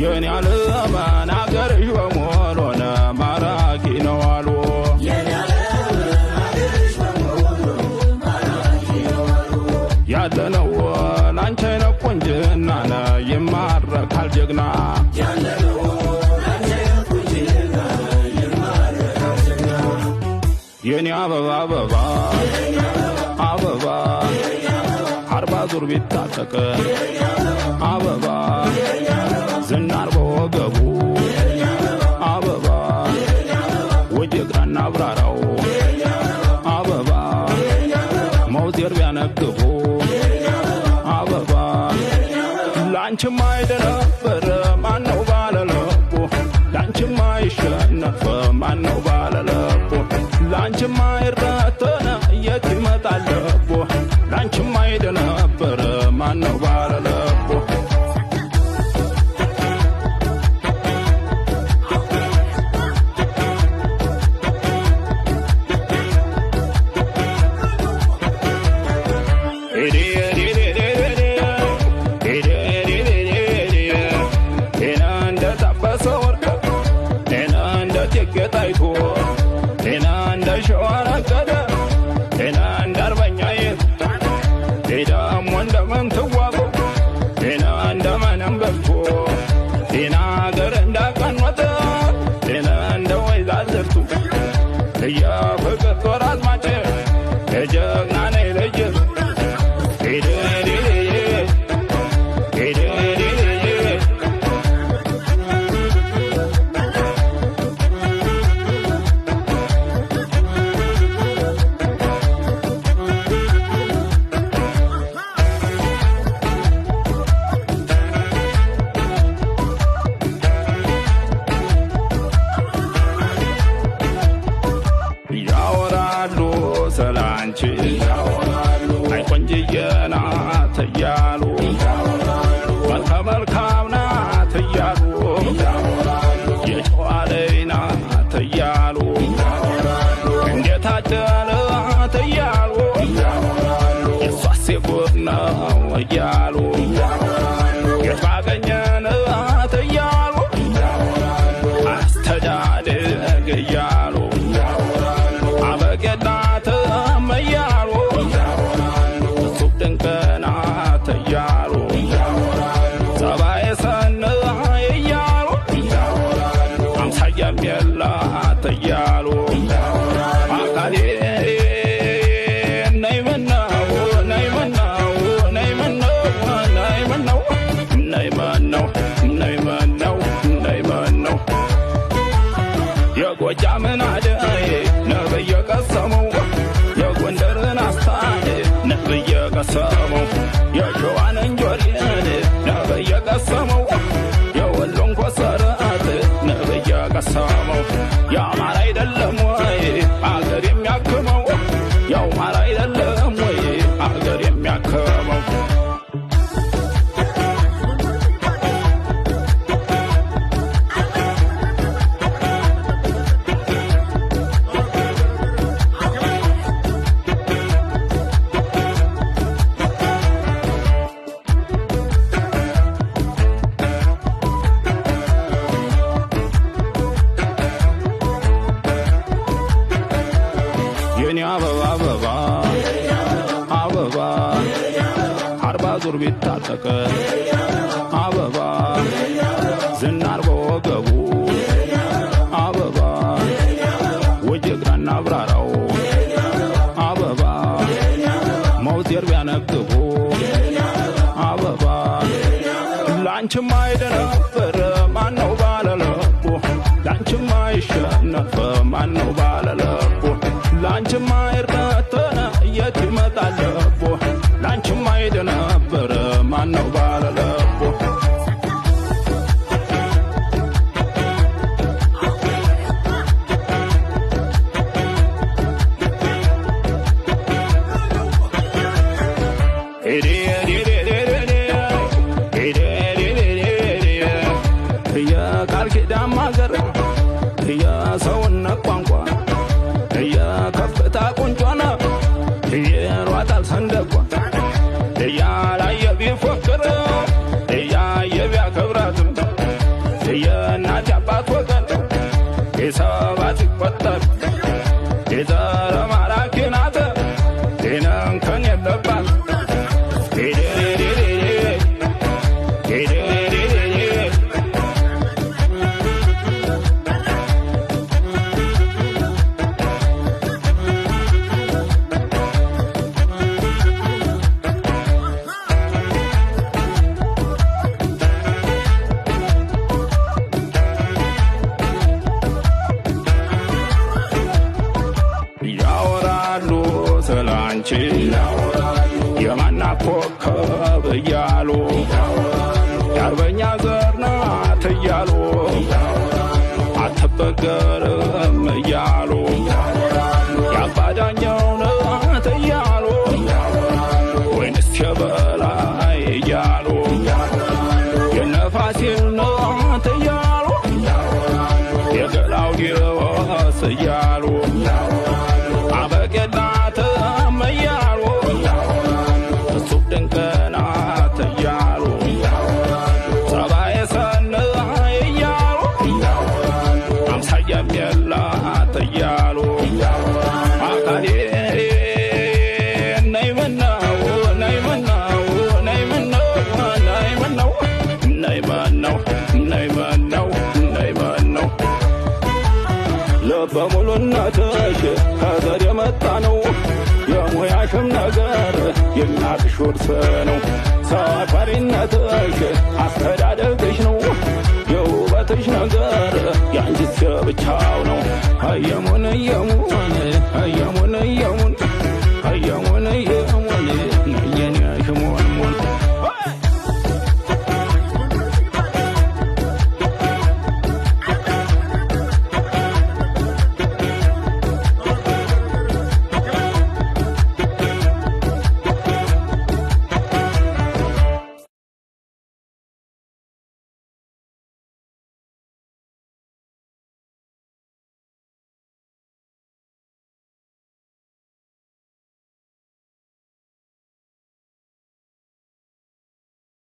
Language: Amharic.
የኔ ዓለም አገርሽ በሙሉ ማራኪ ነው አሉ ያለነው ላንቺ አይነት ቆንጅና ይማረካል ጀግና የኔ አበባ አበባ አበባ አርባ ዙር ቢታጠቅ አበባ ዝናር በወገቡ አበባ ወደ ግራና አብራራው አበባ መውዜር ቢያነግቡ አበባ ላንቺማ አይደነበር ማነው ባለለቡ ላንቺማ አይሸነፍ ማነው ባለለቡ ላንቺማ አይረተነ የት ይመጣል ለቡ ላንቺማ አይደነበር ማነው ባለለቡ አይ ቆንጅዬ ናት እያሉ መልካም ናት እያሉ የጨዋ ልጅ ናት እያሉ እንዴት አደረች እያሉ የሷስ ጉድ ነው እያሉ የት ባገኘናት እያሉ አስተዳደግ እያሉ አበቄላትም እያሉ እጹብ ድንቅ ናት እያሉ ጸባየ ሰናይ እያሉ አምሳያም የላት እያሉ አካሌ ነይ ምነው ነይ ምነው ነይ ምነው ነይ ምነው ነይ ምነው ነይ ምነው ነይ ምነው የጎጃምን አደይ ነብየ ቀሰመው የጎንደርን አስታድ ነብየ ቀሰመው የሸዋን እንጆሪን ነብየ ቀሰመው የወሎን ኮሰረት ነብየ ቀሰመው ያማራ አይደለም ወይ አገር የሚያክመው ያማራ አይደለም ወይ አገር የሚያክመው አበባ አበባ አበባ አርባ ዙር ቢታጠቅ አበባ ዝናር በወገቡ አበባ ወደ ግራና አብራራው አበባ መውዜር ቢያነግቡ አበባ ላንቺማ አይደነበር ማነው ባለለቡ ላንቺማ አይሸነፍ ማነው ባለለቡ ላንቺማ አይረተነ የት ይመጣል ለቡ ላንቺማ አይደነበር ማነው ባለለቡ የቃል ኪዳን ማገር የሰውነት ቋንቋ የከፍታ ቁንጮና የሯጣል ሰንደቋ እያላየ ቢፎክር እያየ ቢያከብራት ስላንቺ የማና ኮከብ እያሉ የአርበኛ ዘር ናት እያሉ አትበገርም እያሉ የአባዳኛው ናት እያሉ ወይንስ የበላይ እያሉ የነፋሲል ናት እያሉ የገላው ጊዮርጊስ እያሉ አበቄላትም እያሉ እጹብ ድንቅ ናት እያሉ ጸባየ ሰናይ እያሉ አምሳያም የላት እያሉ አካሌ ነይ ምነው ነይ ምነው ነይ ምነው ነይ ምነው ነይ ምነው ነይ ምነው ነይ ምነው ልበ ሙሉነትሽ ከዘር የመጣ ነው። የሙያሽም ነገር የእናትሽ ውርስ ነው። ሰው አክባሪነትሽ አስተዳደግሽ ነው። የውበትሽ ነገር ያንቺስ ብቻው ነው። እየሙን እየሙን እየሙን እየሙን